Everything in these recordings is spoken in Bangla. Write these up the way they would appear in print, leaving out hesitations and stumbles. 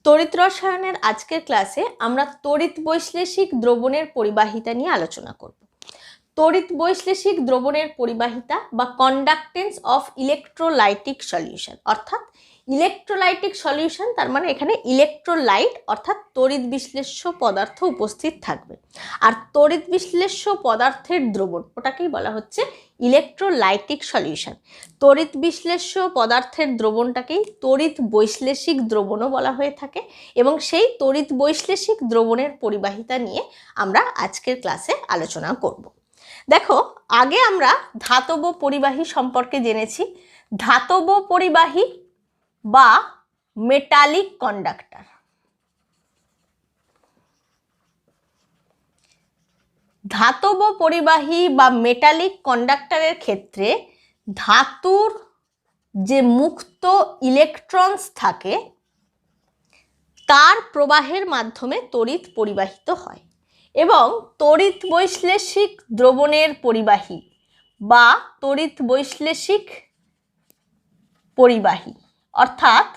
তড়িৎ রসায়নের আজকের ক্লাসে আমরা তড়িৎ বৈশ্লেষিক দ্রবণের পরিবাহিতা নিয়ে আলোচনা করব। তড়িৎ বৈশ্লেষিক দ্রবণের পরিবাহিতা বা কন্ডাক্টেন্স অফ ইলেকট্রোলাইটিক সলিউশন, অর্থাৎ ইলেকট্রোলাইটিক সলিউশন তার মানে এখানে ইলেকট্রোলাইট অর্থাৎ তড়িৎ বিশ্লেষ্য পদার্থ উপস্থিত থাকবে। আর তড়িৎ বিশ্লেষ্য পদার্থের দ্রবণ ওটাকেই বলা হচ্ছে ইলেকট্রোলাইটিক সলিউশন। তড়িৎ বিশ্লেষ্য পদার্থের দ্রবণটাকেই তড়িৎ বৈশ্লেষিক দ্রবণও বলা হয়ে থাকে এবং সেই তড়িৎ বৈশ্লেষিক দ্রবণের পরিবাহিতা নিয়ে আমরা আজকের ক্লাসে আলোচনা করব। দেখো, আগে আমরা ধাতব পরিবাহী সম্পর্কে জেনেছি। ধাতব পরিবাহী বা মেটালিক কন্ডাক্টর। ধাতব পরিবাহী বা মেটালিক কন্ডাক্টরের ক্ষেত্রে ধাতুর যে মুক্ত ইলেকট্রনস থাকে তার প্রবাহের মাধ্যমে তড়িৎ পরিবাহিত হয় এবং তড়িৎ বৈশ্লেষিক দ্রবণের পরিবাহী বা তড়িৎ বৈশ্লেষিক পরিবাহী অর্থাৎ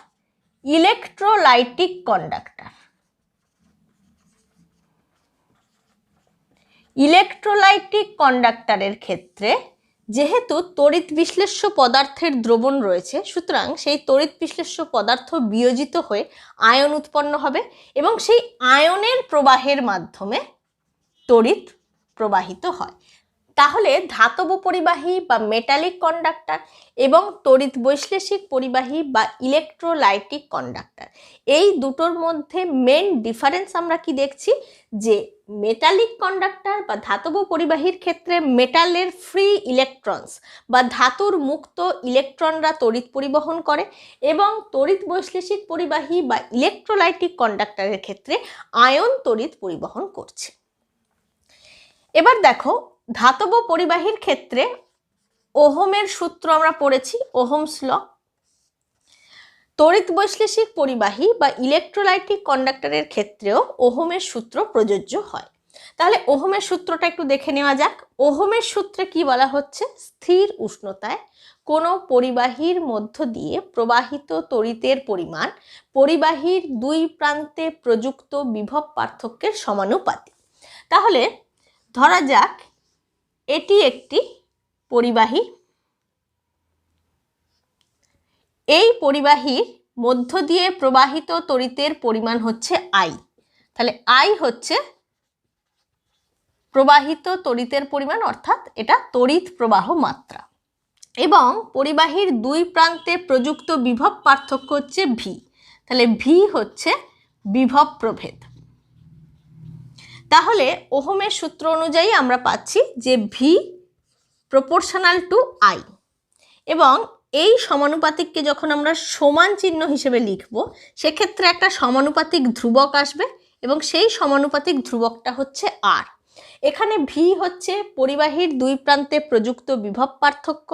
ইলেকট্রোলাইটিক কন্ডাক্টর। ইলেকট্রোলাইটিক কন্ডাক্টরের ক্ষেত্রে যেহেতু তড়িৎ বিশ্লেষ্য পদার্থের দ্রবণ রয়েছে, সুতরাং সেই তড়িৎ বিশ্লেষ্য পদার্থ বিয়োজিত হয়ে আয়ন উৎপন্ন হবে এবং সেই আয়নের প্রবাহের মাধ্যমে তড়িৎ প্রবাহিত হয়। তাহলে ধাতব পরিবাহী বা মেটালিক কন্ডাক্টর এবং তড়িৎ বৈশ্লেষিক পরিবাহী বা ইলেকট্রোলাইটিক কন্ডাক্টর, এই দুটোর মধ্যে মেন ডিফারেন্স আমরা কি দেখছি যে মেটালিক কন্ডাক্টর বা ধাতব পরিবাহীর ক্ষেত্রে মেটালের ফ্রি ইলেকট্রনস বা ধাতুর মুক্ত ইলেকট্রনরা তড়িৎ পরিবহন করে এবং তড়িৎ বৈশ্লেষিক পরিবাহী বা ইলেকট্রোলাইটিক কন্ডাক্টরের ক্ষেত্রে আয়ন তড়িৎ পরিবহন করছে। এবার দেখো, ধাতব পরিবাহীর ক্ষেত্রে ওহমের সূত্র আমরা পড়েছি, ওহমস ল। তড়িৎ বৈশ্লেষিক পরিবাহী বা ইলেকট্রোলাইটিক কন্ডাক্টরের ক্ষেত্রেও ওহমের সূত্র প্রযোজ্য হয়। তাহলে ওহমের সূত্রটা একটু দেখে নেওয়া যাক। ওহমের সূত্রে কি বলা হচ্ছে? স্থির উষ্ণতায় কোনো পরিবাহীর মধ্য দিয়ে প্রবাহিত তড়িতের পরিমাণ পরিবাহীর দুই প্রান্তে প্রযুক্ত বিভব পার্থক্যের সমানুপাতিক। তাহলে ধরা যাক এটি একটি পরিবাহী, এই পরিবাহীর মধ্য দিয়ে প্রবাহিত তড়িতের পরিমাণ হচ্ছে আই। তাহলে আই হচ্ছে প্রবাহিত তড়িতের পরিমাণ, অর্থাৎ এটা তড়িৎ প্রবাহ মাত্রা, এবং পরিবাহীর দুই প্রান্তে প্রযুক্ত বিভব পার্থক্য হচ্ছে ভি। তাহলে ভি হচ্ছে বিভব প্রভেদ। তাহলে ওহমের সূত্র অনুযায়ী আমরা পাচ্ছি যে ভি প্রপোর্শনাল টু আই, এবং এই সমানুপাতিককে যখন আমরা সমান চিহ্ন হিসেবে লিখব সেক্ষেত্রে একটা সমানুপাতিক ধ্রুবক আসবে এবং সেই সমানুপাতিক ধ্রুবকটা হচ্ছে আর। এখানে ভি হচ্ছে পরিবাহীর দুই প্রান্তে প্রযুক্ত বিভব পার্থক্য,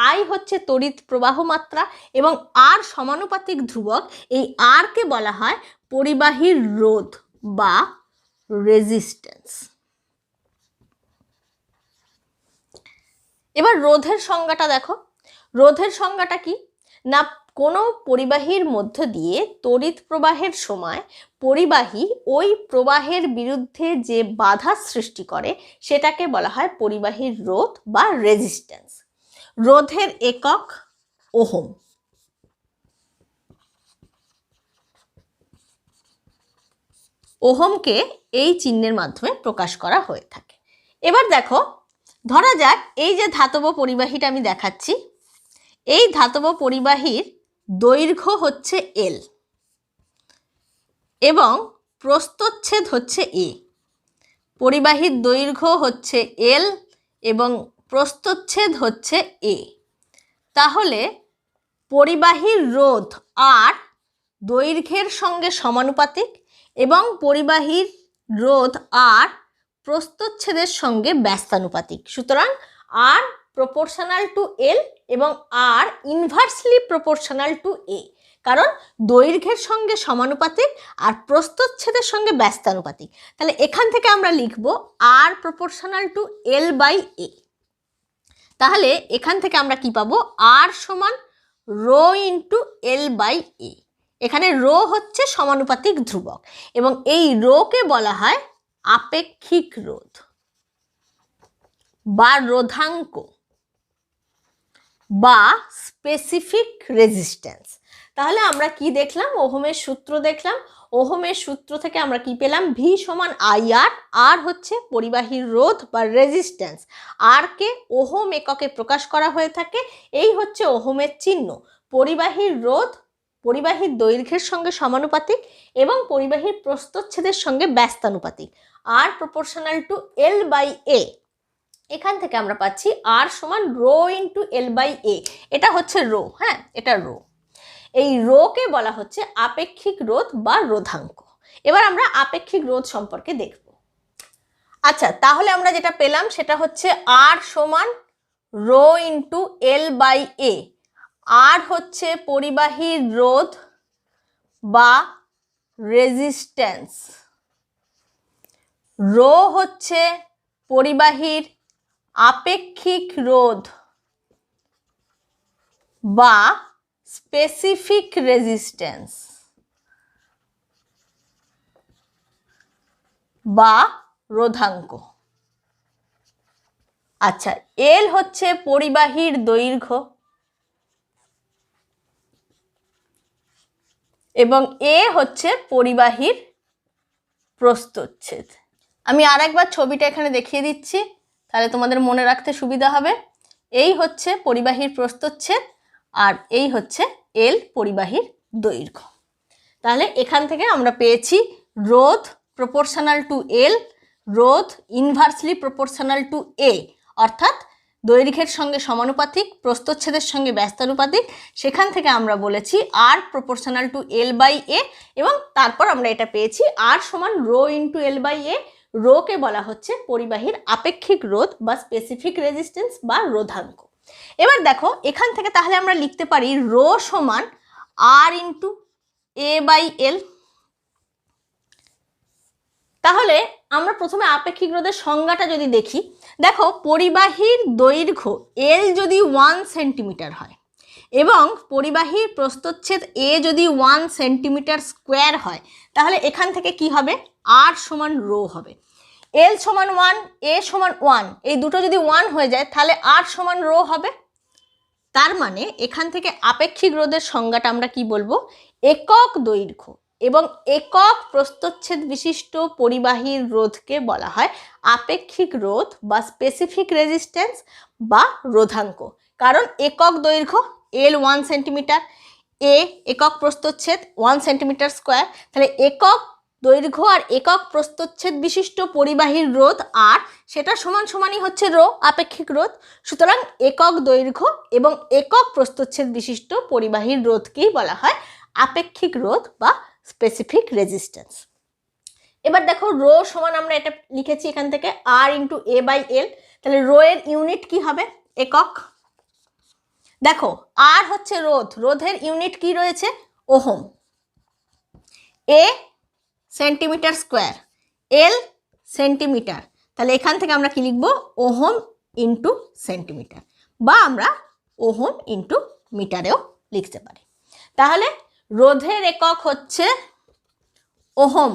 আই হচ্ছে তড়িৎ প্রবাহ মাত্রা এবং আর সমানুপাতিক ধ্রুবক। এই আরকে বলা হয় পরিবাহীর রোধ বা রেজিস্ট্যান্স। এবার রোধের সংজ্ঞাটা দেখো। রোধের সংজ্ঞাটা কি না, কোনো পরিবাহীর মধ্য দিয়ে তড়িৎ প্রবাহের সময় পরিবাহী ওই প্রবাহের বিরুদ্ধে যে বাধা সৃষ্টি করে সেটাকে বলা হয় পরিবাহীর রোধ বা রেজিস্ট্যান্স। রোধের একক ওহম। ওহমকে এই চিহ্নের মাধ্যমে প্রকাশ করা হয়ে থাকে। এবার দেখো, ধরা যাক এই যে ধাতব পরিবাহীটা আমি দেখাচ্ছি, এই ধাতব পরিবাহীর দৈর্ঘ্য হচ্ছে এল এবং প্রস্থচ্ছেদ হচ্ছে এ। পরিবাহীর দৈর্ঘ্য হচ্ছে এল এবং প্রস্থচ্ছেদ হচ্ছে এ। তাহলে পরিবাহীর রোধ আর দৈর্ঘ্যের সঙ্গে সমানুপাতিক এবং পরিবাহীর রোধ আর প্রস্থচ্ছেদের সঙ্গে ব্যস্তানুপাতিক। সুতরাং আর প্রপোর্শনাল টু এল এবং আর ইনভার্সলি প্রপোর্শনাল টু এ, কারণ দৈর্ঘ্যের সঙ্গে সমানুপাতিক আর প্রস্থচ্ছেদের সঙ্গে ব্যস্তানুপাতিক। তাহলে এখান থেকে আমরা লিখব আর প্রপোর্শনাল টু এল বাই এ। তাহলে এখান থেকে আমরা কি পাবো? আর সমান রো ইন্টু এল বাই এ। এখানে রো হচ্ছে সমানুপাতিক ধ্রুবক এবং এই রোকে বলা হয় আপেক্ষিক রোধ বা রোধাঙ্ক বা স্পেসিফিক রেজিস্ট্যান্স। তাহলে আমরা কি দেখলাম? ওহমের সূত্র দেখলাম। ওহমের সূত্র থেকে আমরা কি পেলাম? ভি সমান আইআর। আর হচ্ছে পরিবাহীর রোধ বা রেজিস্ট্যান্স। আরকে ওহম এককে প্রকাশ করা হয়ে থাকে। এই হচ্ছে ওহমের চিহ্ন। পরিবাহীর রোধ পরিবাহীর দৈর্ঘ্যের সঙ্গে সমানুপাতিক এবং পরিবাহীর প্রস্থচ্ছেদের সঙ্গে ব্যস্তানুপাতিক। আর প্রপোর্শনাল টু এল বাই এ। এখান থেকে আমরা পাচ্ছি আর সমান রো ইন্টু এল বাই এ। এটা হচ্ছে রো, হ্যাঁ, এটা রো। এই রোকে বলা হচ্ছে আপেক্ষিক রোধ বা রোধাঙ্ক। এবার আমরা আপেক্ষিক রোধ সম্পর্কে দেখব। আচ্ছা, তাহলে আমরা যেটা পেলাম সেটা হচ্ছে আর সমান রো ইন্টু এল বাই এ। আর হচ্ছে পরিবাহীর রোধ বা রেজিস্ট্যান্স, রো হচ্ছে পরিবাহীর আপেক্ষিক রোধ বা স্পেসিফিক রেজিস্ট্যান্স বা রোধাঙ্ক। আচ্ছা, এল হচ্ছে পরিবাহীর দৈর্ঘ্য এবং এ হচ্ছে পরিবাহীর প্রস্থচ্ছেদ। আমি আরেকবার ছবিটা এখানে দেখিয়ে দিচ্ছি, তাহলে তোমাদের মনে রাখতে সুবিধা হবে। এই হচ্ছে পরিবাহীর প্রস্থচ্ছেদ আর এই হচ্ছে এল পরিবাহীর দৈর্ঘ্য। তাহলে এখান থেকে আমরা পেয়েছি রোধ প্রপোর্শনাল টু এল, রোধ ইনভার্সলি প্রপোর্শনাল টু এ, অর্থাৎ দৈর্ঘ্যের সঙ্গে সমানুপাতিক, প্রস্থচ্ছেদের সঙ্গে ব্যস্তানুপাতিক। সেখান থেকে আমরা বলেছি আর প্রপোর্শনাল টু এল বাই এ এবং তারপর আমরা এটা পেয়েছি আর সমান রো ইন্টু এল বাই এ। রোকে বলা হচ্ছে পরিবাহীর আপেক্ষিক রোধ বা স্পেসিফিক রেজিস্ট্যান্স বা রোধাঙ্ক। এবার দেখো এখান থেকে তাহলে আমরা লিখতে পারি রো সমান আর ইন্টু এ বাই এল। তাহলে আমরা প্রথমে আপেক্ষিক রোধের সংজ্ঞাটা যদি দেখি, দেখো পরিবাহীর দৈর্ঘ্য এল যদি 1 সেন্টিমিটার হয় এবং পরিবাহীর প্রস্থচ্ছেদ এ যদি 1 সেন্টিমিটার স্কোয়ার হয়, তাহলে এখান থেকে কি হবে? আর সমান রো হবে। এল সমান 1, এ সমান 1, এই দুটো যদি 1 হয়ে যায় তাহলে আর সমান রো হবে। তার মানে এখান থেকে আপেক্ষিক রোধের সংজ্ঞাটা আমরা কি বলবো? একক দৈর্ঘ্য এবং একক প্রস্থচ্ছেদ বিশিষ্ট পরিবাহীর রোধকে বলা হয় আপেক্ষিক রোধ বা স্পেসিফিক রেজিস্ট্যান্স বা রোধাঙ্ক। কারণ একক দৈর্ঘ্য এল 1 সেন্টিমিটার, এ একক প্রস্থচ্ছেদ 1 সেন্টিমিটার স্কোয়ার, তাহলে একক দৈর্ঘ্য আর একক প্রস্থচ্ছেদ বিশিষ্ট পরিবাহীর রোধ আর সেটা সমান সমানই হচ্ছে রো, আপেক্ষিক রোধ। সুতরাং একক দৈর্ঘ্য এবং একক প্রস্থচ্ছেদ বিশিষ্ট পরিবাহীর রোধকেই বলা হয় আপেক্ষিক রোধ বা স্পেসিফিক রেজিস্ট্যান্স। এবার দেখো রো সমান আমরা এটা লিখেছি এখান থেকে আর ইন্টু এ বাই এল। তাহলে রো এর ইউনিট কি হবে? একক। দেখো আর হচ্ছে রোধ, রোধের ইউনিট কি রয়েছে? ওহম। এ সেন্টিমিটার স্কোয়ার, এল সেন্টিমিটার, তাহলে এখান থেকে আমরা কি লিখব? ওহম ইন্টু সেন্টিমিটার, বা আমরা ওহম ইন্টু মিটারেও লিখতে পারি। তাহলে রোধের একক হচ্ছে ওহম,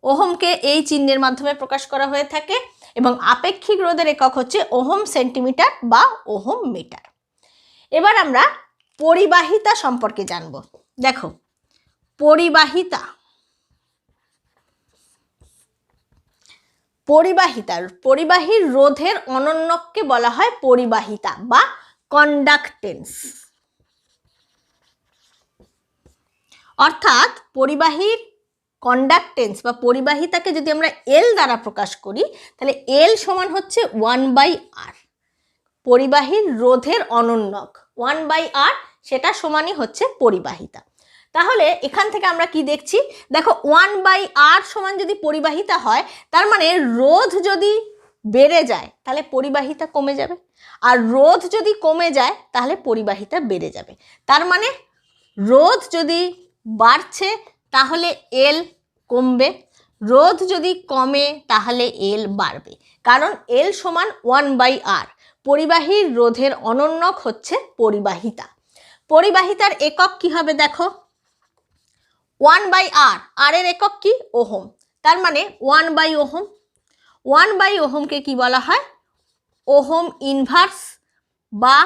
ওহমকে এই চিহ্নের মাধ্যমে প্রকাশ করা হয়ে থাকে এবং আপেক্ষিক রোধের একক হচ্ছে ওহম সেন্টিমিটার বা ওহম মিটার। এবার আমরা পরিবাহিতা সম্পর্কে জানব। দেখো পরিবাহিতা, পরিবাহীর রোধের অনন্যককে বলা হয় পরিবাহিতা বা কন্ডাক্টেন্স। অর্থাৎ পরিবাহীর কন্ডাক্টেন্স বা পরিবাহিতাকে যদি আমরা এল দ্বারা প্রকাশ করি তাহলে এল সমান হচ্ছে 1/r। পরিবাহীর রোধের অনন্যক 1/r, সেটা সমানই হচ্ছে পরিবাহিতা। তাহলে এখান থেকে আমরা কি দেখছি? দেখো 1/r সমান যদি পরিবাহিতা হয়, তার মানে রোধ যদি বেড়ে যায় তাহলে পরিবাহিতা কমে যাবে, আর রোধ যদি কমে যায় তাহলে পরিবাহিতা বেড়ে যাবে। তার মানে রোধ যদি বাড়ছে তাহলে এল কমবে, রোধ যদি কমে তাহলে এল বাড়বে, কারণ এল সমান 1/r। পরিবাহীর রোধের অনন্যক হচ্ছে পরিবাহিতা। পরিবাহিতার একক কি হবে? দেখো 1/r, আর এর একক কি? ওহম। তার মানে 1/ওহম। 1/ওহমকে কি বলা হয়? ওহম ইনভার্স বা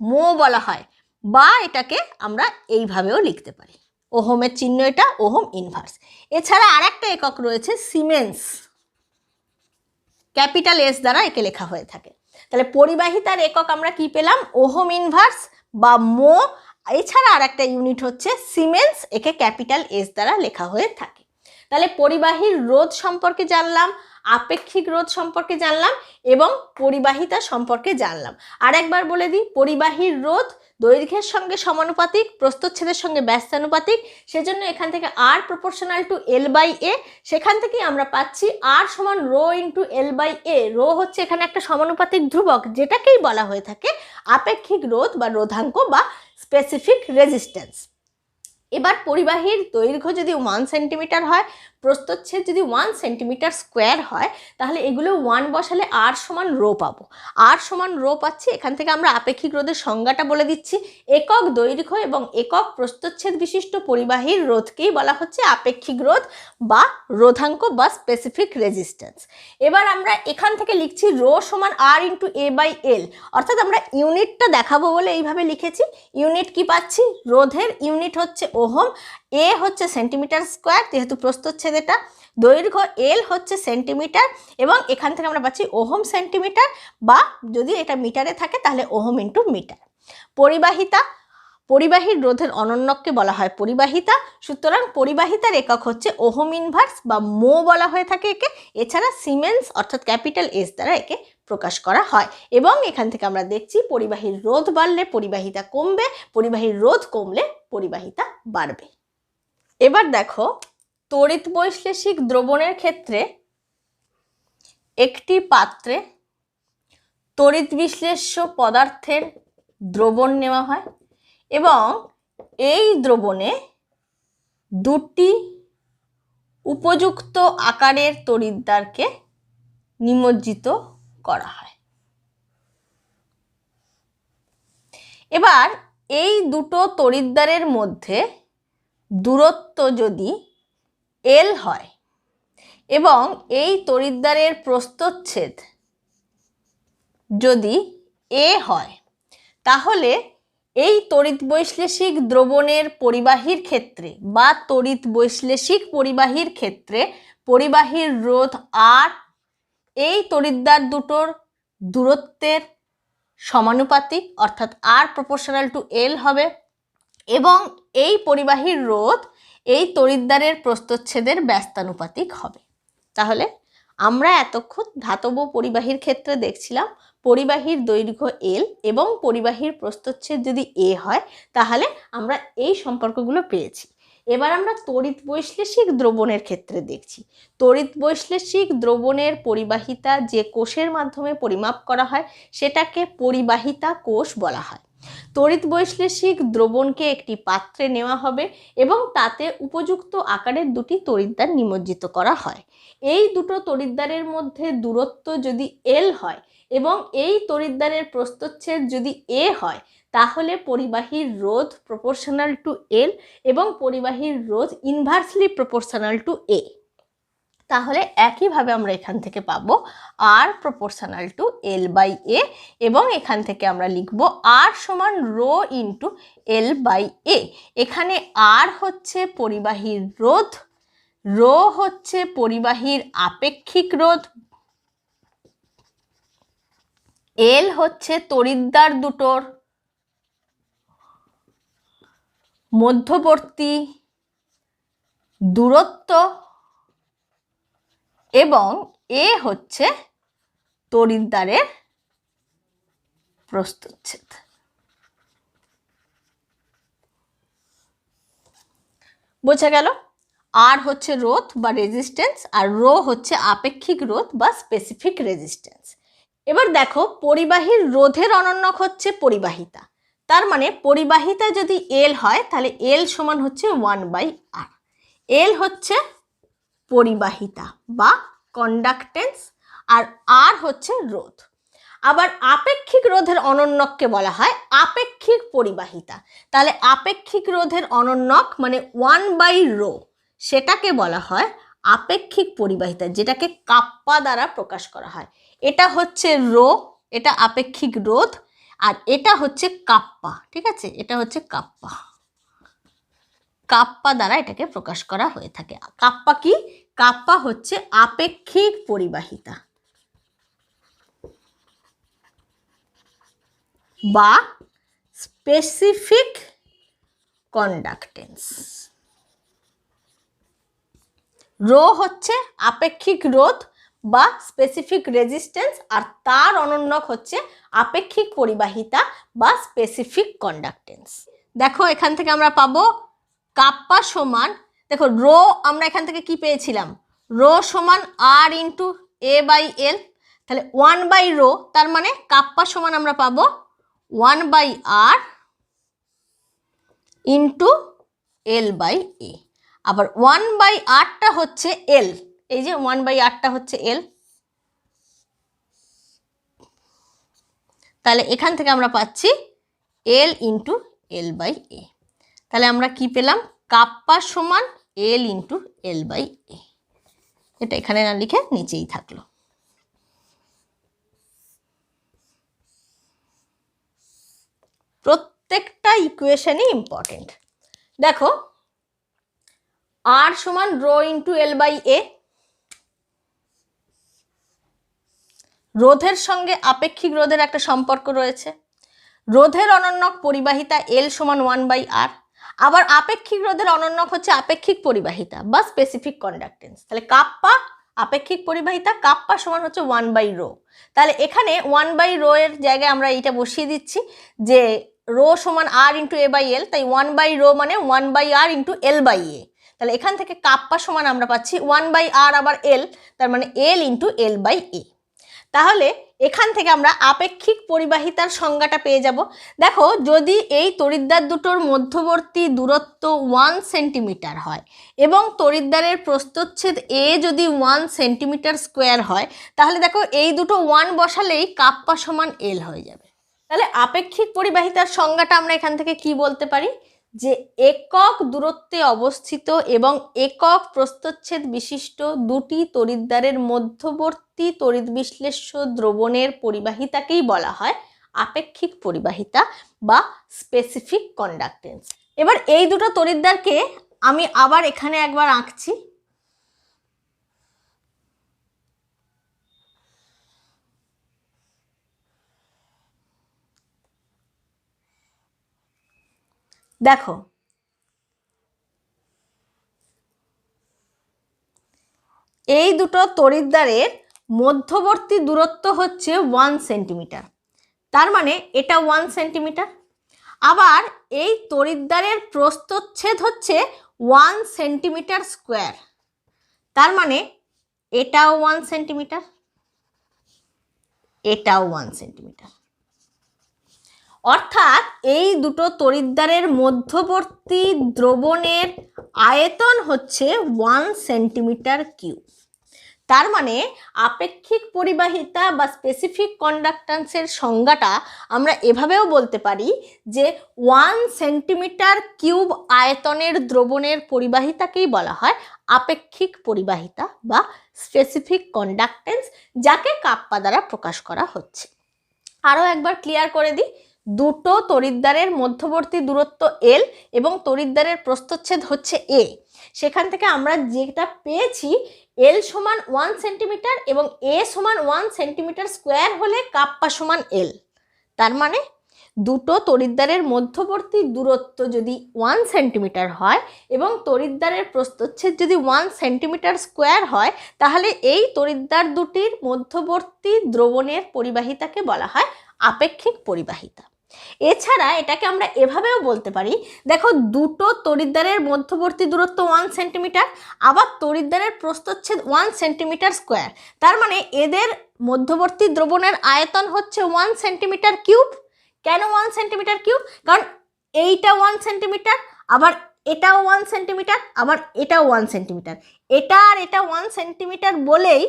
মো বলা হয়, বা এটাকে আমরা এইভাবেও লিখতে পারি। ওহমের চিহ্ন এটা, ওহম ইনভার্স। এছাড়া আর একটা একক রয়েছে সিমেন্স, ক্যাপিটাল এস দ্বারা একে লেখা হয়ে থাকে। তাহলে পরিবাহিতার একক আমরা কি পেলাম? ওহম ইনভার্স বা মো। এছাড়া আর একটা ইউনিট হচ্ছে সিমেন্স, একে ক্যাপিটাল এস দ্বারা লেখা হয়ে থাকে। তাহলে পরিবাহীর রোধ সম্পর্কে জানলাম, আপেক্ষিক রোধ সম্পর্কে জানলাম এবং পরিবাহিতা সম্পর্কে জানলাম। আর একবার বলে দিই, পরিবাহীর রোধ দৈর্ঘ্যের সঙ্গে সমানুপাতিক, প্রস্থচ্ছেদের সঙ্গে ব্যস্তানুপাতিক, সেজন্য এখান থেকে আর প্রপোর্শনাল টু L/A, সেখান থেকেই আমরা পাচ্ছি আর সমান রো ইন্টু L/A। রো হচ্ছে এখানে একটা সমানুপাতিক ধ্রুবক, যেটাকেই বলা হয়ে থাকে আপেক্ষিক রোধ বা রোধাঙ্ক বা স্পেসিফিক রেজিস্ট্যান্স। এবার পরিবাহীর দৈর্ঘ্য যদি 1 সেন্টিমিটার হয়, প্রস্থচ্ছেদ যদি 1 সেন্টিমিটার স্কোয়ার হয়, তাহলে এগুলো 1 বসালে আর সমান রো পাবো। আর সমান রো পাচ্ছি, এখান থেকে আমরা আপেক্ষিক রোধের সংজ্ঞাটা বলে দিচ্ছি। একক দৈর্ঘ্য এবং একক প্রস্থচ্ছেদ বিশিষ্ট পরিবাহীর রোধকেই বলা হচ্ছে আপেক্ষিক রোধ বা রোধাঙ্ক বা স্পেসিফিক রেজিস্ট্যান্স। এবার আমরা এখান থেকে লিখছি রো সমান আর ইন্টু A/L, অর্থাৎ আমরা ইউনিটটা দেখাবো বলে এইভাবে লিখেছি। ইউনিট কি পাচ্ছি? রোধের ইউনিট হচ্ছে ওহম, এ হচ্ছে সেন্টিমিটার স্কোয়ার যেহেতু প্রস্থচ্ছেদ এটা, দৈর্ঘ্য এল হচ্ছে সেন্টিমিটার, এবং এখান থেকে আমরা পাচ্ছি ওহম সেন্টিমিটার, বা যদি এটা মিটারে থাকে তাহলে ওহম ইন্টু মিটার। পরিবাহিতা, পরিবাহীর রোধের অনন্যককে বলা হয় পরিবাহিতা। সুতরাং পরিবাহিতার একক হচ্ছে ওহম ইনভার্স বা মো বলা হয়ে থাকে একে। এছাড়া সিমেন্স অর্থাৎ ক্যাপিটাল এস দ্বারা একে প্রকাশ করা হয়। এবং এখান থেকে আমরা দেখছি পরিবাহীর রোধ বাড়লে পরিবাহিতা কমবে, পরিবাহীর রোধ কমলে পরিবাহিতা বাড়বে। এবার দেখো, তড়িৎ বৈশ্লেষিক দ্রবণের ক্ষেত্রে একটি পাত্রে তড়িৎ বিশ্লেষ্য পদার্থের দ্রবণ নেওয়া হয় এবং এই দ্রবণে দুটি উপযুক্ত আকারের তড়িৎদ্বারকে নিমজ্জিত করা হয়। এবার এই দুটো তড়িৎদ্বারের মধ্যে দূরত্ব যদি L হয় এবং এই তড়িৎদ্বারের প্রস্থচ্ছেদ যদি A হয়, তাহলে এই তড়িৎ বৈশ্লেষিক দ্রবণের পরিবাহীর ক্ষেত্রে বা তড়িৎ বৈশ্লেষিক পরিবাহীর ক্ষেত্রে পরিবাহীর রোধ আর এই তড়িৎদ্বার দুটোর দূরত্বের সমানুপাতিক, অর্থাৎ আর প্রপোর্শনাল টু এল হবে, এবং এই পরিবাহীর রোধ এই তড়িৎদ্বারের প্রস্থচ্ছেদের ব্যস্তানুপাতিক হবে। তাহলে আমরা এতক্ষণ ধাতব পরিবাহীর ক্ষেত্রে দেখছিলাম পরিবাহীর দৈর্ঘ্য এল এবং পরিবাহীর প্রস্থচ্ছেদ যদি এ হয়, তাহলে আমরা এই সম্পর্কগুলো পেয়েছি। এবার আমরা তড়িৎ বৈশ্লেষিক দ্রবণের ক্ষেত্রে দেখছি। তড়িৎ বৈশ্লেষিক দ্রবণের পরিবাহিতা যে কোষের মাধ্যমে পরিমাপ করা হয় সেটাকে পরিবাহিতা কোষ বলা হয়। তড়িৎ বৈশ্লেষিক দ্রবণকে একটি পাত্রে নেওয়া হবে এবং তাতে উপযুক্ত আকারের দুটি তড়িৎদ্বার নিমজ্জিত করা হয়। এই দুটো তড়িৎদ্বারের মধ্যে দূরত্ব যদি এল হয় এবং এই তড়িৎদ্বারের প্রস্থচ্ছেদ যদি এ হয়, তাহলে পরিবাহীর রোধ প্রপোর্শনাল টু এল এবং পরিবাহীর রোধ ইনভার্সলি প্রপোর্শনাল টু এ। তাহলে একইভাবে আমরা এখান থেকে পাবো আর প্রপোর্শনাল টু L/A, এবং এখান থেকে আমরা লিখব আর সমান রো ইন্টু L/A। এখানে আর হচ্ছে পরিবাহীর রোধ, রো হচ্ছে পরিবাহীর আপেক্ষিক রোধ, এল হচ্ছে তড়িৎদ্বার দুটোর মধ্যবর্তী দূরত্ব, এবং এ হচ্ছে তড়িৎদ্বারের প্রস্থচ্ছেদ। বোঝা গেল? আর হচ্ছে রোধ বা রেজিস্ট্যান্স আর রো হচ্ছে আপেক্ষিক রোধ বা স্পেসিফিক রেজিস্ট্যান্স। এবার দেখো, পরিবাহীর রোধের অনন্যক হচ্ছে পরিবাহিতা। তার মানে পরিবাহিতা যদি এল হয় তাহলে এল সমান হচ্ছে 1/r। এল হচ্ছে পরিবাহিতা বা কন্ডাক্টেন্স আর আর হচ্ছে রোধ। আবার আপেক্ষিক রোধের অনন্যককে বলা হয় আপেক্ষিক পরিবাহিতা। তাহলে আপেক্ষিক রোধের অনন্যক মানে 1/ρ, সেটাকে বলা হয় আপেক্ষিক পরিবাহিতা, যেটাকে কাপ্পা দ্বারা প্রকাশ করা হয়। এটা হচ্ছে রো, এটা আপেক্ষিক রোধ, আর এটা হচ্ছে কাপ্পা। ঠিক আছে, এটা হচ্ছে কাপ্পা। কাপ্পা দ্বারা এটাকে প্রকাশ করা হয়ে থাকে। কাপ্পা কি? কাপ্পা হচ্ছে আপেক্ষিক পরিবাহিতা বা স্পেসিফিক কন্ডাক্টেন্স। রো হচ্ছে আপেক্ষিক রোধ বা স্পেসিফিক রেজিস্ট্যান্স, আর তার অনন্যক হচ্ছে আপেক্ষিক পরিবাহিতা বা স্পেসিফিক কন্ডাক্টেন্স। দেখো এখান থেকে আমরা পাবো কাপ্পা সমান, দেখো রো আমরা এখান থেকে কি পেয়েছিলাম, রো সমান আর ইন্টু a/l, তাহলে 1/ρ, তার মানে কাপ্পা সমান আমরা পাবো 1/r ইন্টু l/a। আবার 1/rটা হচ্ছে l, এই যে 1/rটা হচ্ছে l, তাহলে এখান থেকে আমরা পাচ্ছি l ইন্টু l/a। তাহলে আমরা কি পেলাম, কাপ্পা সমান l ইন্টু l/a। এটা এখানে না লিখে নিচেই থাকলো। প্রত্যেকটা ইকুয়েশনই ইম্পর্টেন্ট। দেখো আর সমান রো ইন্টু l/a, রোধের সঙ্গে আপেক্ষিক রোধের একটা সম্পর্ক রয়েছে। রোধের অনন্যক পরিবাহিতা l সমান 1/r, আবার আপেক্ষিক রোধের অনন্যক হচ্ছে আপেক্ষিক পরিবাহিতা বা স্পেসিফিক কন্ডাক্টেন্স। তাহলে কাপ্পা আপেক্ষিক পরিবাহিতা, কাপ্পা সমান হচ্ছে 1/ρ। তাহলে এখানে 1/ρ এর জায়গায় আমরা এইটা বসিয়ে দিচ্ছি যে রো সমান r ইন্টু a/l, তাই 1/ρ মানে 1/r ইন্টু l/a। তাহলে এখান থেকে কাপ্পা সমান আমরা পাচ্ছি 1/r আবার l, তার মানে l ইন্টু l/a। তাহলে এখান থেকে আমরা আপেক্ষিক পরিবাহিতার সংজ্ঞাটা পেয়ে যাব। দেখো যদি এই তড়িৎদ্বার দুটোর মধ্যবর্তী দূরত্ব 1 সেন্টিমিটার হয় এবং তড়িৎদ্বারের প্রস্থচ্ছেদ a যদি 1 সেন্টিমিটার স্কোয়ার হয়, তাহলে দেখো এই দুটো 1 বসালেই কাপ্পা সমান l হয়ে যাবে। তাহলে আপেক্ষিক পরিবাহিতার সংজ্ঞাটা আমরা এখান থেকে কি বলতে পারি, যে একক দূরত্বে অবস্থিত এবং একক প্রস্থচ্ছেদ বিশিষ্ট দুটি তড়িৎদ্বারের মধ্যবর্তী তড়িৎ বিশ্লেষ্য দ্রবণের পরিবাহিতাকেই বলা হয় আপেক্ষিক পরিবাহিতা বা স্পেসিফিক কন্ডাক্টেন্স। এবার এই দুটো তড়িৎদ্বারকে আমি আবার এখানে একবার আঁকছি। দেখো এই দুটো তড়িৎদ্বারের মধ্যবর্তী দূরত্ব হচ্ছে 1 সেন্টিমিটার, তার মানে এটা 1 সেন্টিমিটার। আবার এই তড়িৎদ্বারের প্রস্থচ্ছেদ হচ্ছে 1 সেন্টিমিটার স্কোয়ার, তার মানে এটাও 1 সেন্টিমিটার, এটাও 1 সেন্টিমিটার। অর্থাৎ এই দুটো তড়িৎদ্বারের মধ্যবর্তী দ্রবণের আয়তন হচ্ছে 1 সেন্টিমিটার কিউব। তার মানে আপেক্ষিক পরিবাহিতা বা স্পেসিফিক কন্ডাক্ট্যান্সের সংজ্ঞাটা আমরা এভাবেও বলতে পারি যে 1 সেন্টিমিটার কিউব আয়তনের দ্রবণের পরিবাহিতাকেই বলা হয় আপেক্ষিক পরিবাহিতা বা স্পেসিফিক কন্ডাক্ট্যান্স, যাকে কাপ্পা দ্বারা প্রকাশ করা হচ্ছে। আরও একবার ক্লিয়ার করে দিই, দুটো তড়িৎদ্বারের মধ্যবর্তী দূরত্ব l এবং তড়িৎদ্বারের প্রস্থচ্ছেদ হচ্ছে a, সেখান থেকে আমরা যেটা পেয়েছি l সমান 1 সেন্টিমিটার এবং a সমান 1 সেন্টিমিটার স্কোয়ার হলে কাপ্পা সমান l। তার মানে দুটো তড়িৎদ্বারের মধ্যবর্তী দূরত্ব যদি 1 সেন্টিমিটার হয় এবং তড়িৎদ্বারের প্রস্থচ্ছেদ যদি 1 সেন্টিমিটার স্কোয়ার হয়, তাহলে এই তড়িৎদ্বার দুটির মধ্যবর্তী দ্রবণের পরিবাহিতাকে বলা হয় আপেক্ষিক পরিবাহিতা। এছাড়া এটাকে আমরা এভাবেও বলতে পারি, দেখো দুটো তড়িৎদ্বারের মধ্যবর্তী দূরত্ব 1 সেন্টিমিটার, আবার তড়িৎদ্বারের প্রস্থচ্ছেদ 1 সেন্টিমিটার স্কোয়ার, তার মানে এদের মধ্যবর্তী দ্রবণের আয়তন হচ্ছে 1 সেন্টিমিটার কিউব। কেন 1 সেন্টিমিটার কিউব? কারণ এইটা 1 সেন্টিমিটার, আবার এটাও 1 সেন্টিমিটার, আবার এটাও 1 সেন্টিমিটার, এটা আর এটা 1 সেন্টিমিটার বলেই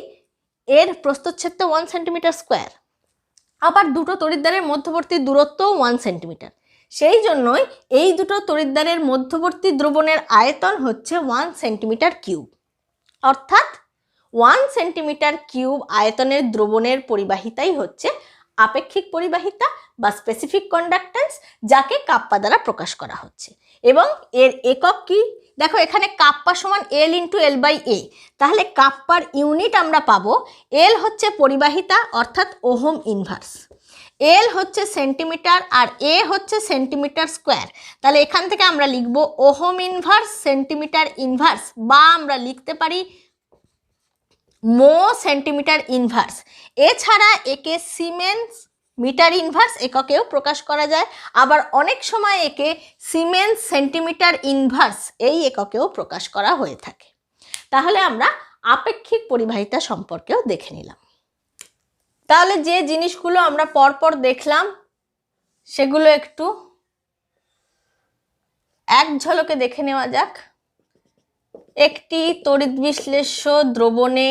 এর প্রস্থচ্ছেদ তো 1 সেন্টিমিটার স্কোয়ার। আবার দুটো তড়িৎদ্বারের মধ্যবর্তী দূরত্বও 1 সেন্টিমিটার। সেই জন্যই এই দুটো তড়িৎদ্বারের মধ্যবর্তী দ্রবণের আয়তন হচ্ছে 1 সেন্টিমিটার কিউব। অর্থাৎ 1 সেন্টিমিটার কিউব আয়তনের দ্রবণের পরিবাহিতাই হচ্ছে আপেক্ষিক পরিবাহিতা বা স্পেসিফিক কন্ডাক্ট্যান্স, যাকে কাপ্পা দ্বারা প্রকাশ করা হচ্ছে। এবং এর একক কি? দেখো এখানে কাপ্পা সমান L into L by A। তাহলে কাপ্পার ইউনিট আমরা পাবো, L হচ্ছে পরিবাহিতা অর্থাৎ ওহম ইনভার্স, L হচ্ছে সেন্টিমিটার আর A হচ্ছে সেন্টিমিটার স্কোয়ার। তাহলে এখান থেকে আমরা লিখব ওহম ইনভার্স সেন্টিমিটার ইনভার্স, বা আমরা লিখতে পারি মো সেন্টিমিটার ইনভার্স। এছাড়া একে সিমেন্স মিটার ইনভার্স এককেও প্রকাশ করা যায়, আবার অনেক সময় একে সিমেন্স সেন্টিমিটার ইনভার্স এই এককেও প্রকাশ করা হয়ে থাকে। তাহলে আমরা আপেক্ষিক পরিবাহিতা সম্পর্কেও দেখে নিলাম। তাহলে যে জিনিসগুলো আমরা পরপর দেখলাম সেগুলো একটু এক ঝলকে দেখে নেওয়া যাক। একটি তড়িৎ বিশ্লেষ্য দ্রবণে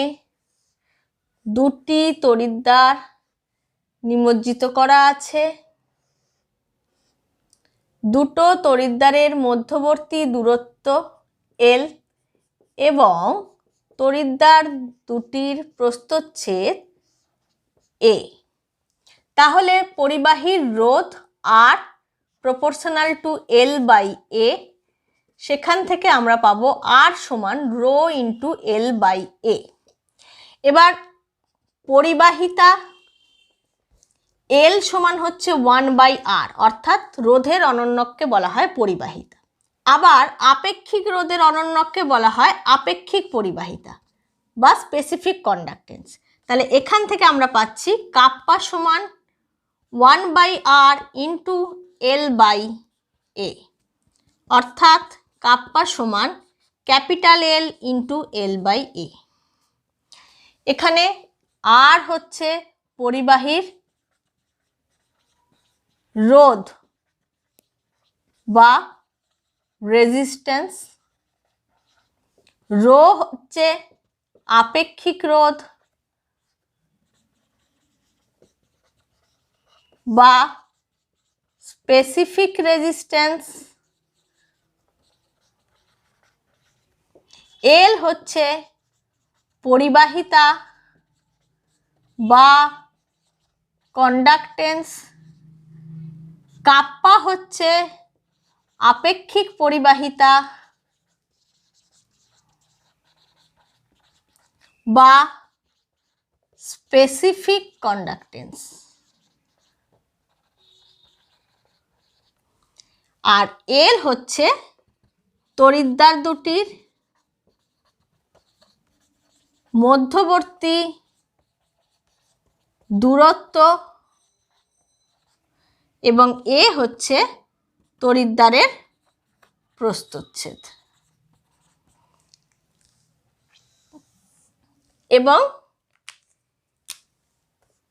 দুটি তড়িৎদ্বার নিমজ্জিত করা আছে। দুটো তড়িৎদ্বারের মধ্যবর্তী দূরত্ব L এবং তড়িৎদ্বার দুটির প্রস্থচ্ছেদ A। তাহলে পরিবাহীর রোধ R proportional to L by A। সেখান থেকে আমরা পাবো R সমান rho into L by A। এবার পরিবাহিতা L সমান হচ্ছে 1 বাই R, অর্থাৎ রোধের অনন্যককে বলা হয় পরিবাহিতা। আবার আপেক্ষিক রোধের অনন্যককে বলা হয় আপেক্ষিক পরিবাহিতা বা স্পেসিফিক কন্ডাক্টেন্স। তাহলে এখান থেকে আমরা পাচ্ছি কাপ্পা সমান 1 by R into L by A, অর্থাৎ কাপ্পা সমান capital L into L by A। এখানে R হচ্ছে পরিবাহীর রোধ বা রেজিস্ট্যান্স, রো হচ্ছে আপেক্ষিক রোধ বা স্পেসিফিক রেজিস্ট্যান্স, L হচ্ছে পরিবাহিতা বা কন্ডাক্টেন্স, কাপ্পা হচ্ছে আপেক্ষিক পরিবাহিতা বা স্পেসিফিক কন্ডাক্টেন্স, আর L হচ্ছে তড়িৎদ্বার দুটির মধ্যবর্তী দূরত্ব এবং A হচ্ছে তড়িৎদ্বারের প্রস্থচ্ছেদ। এবং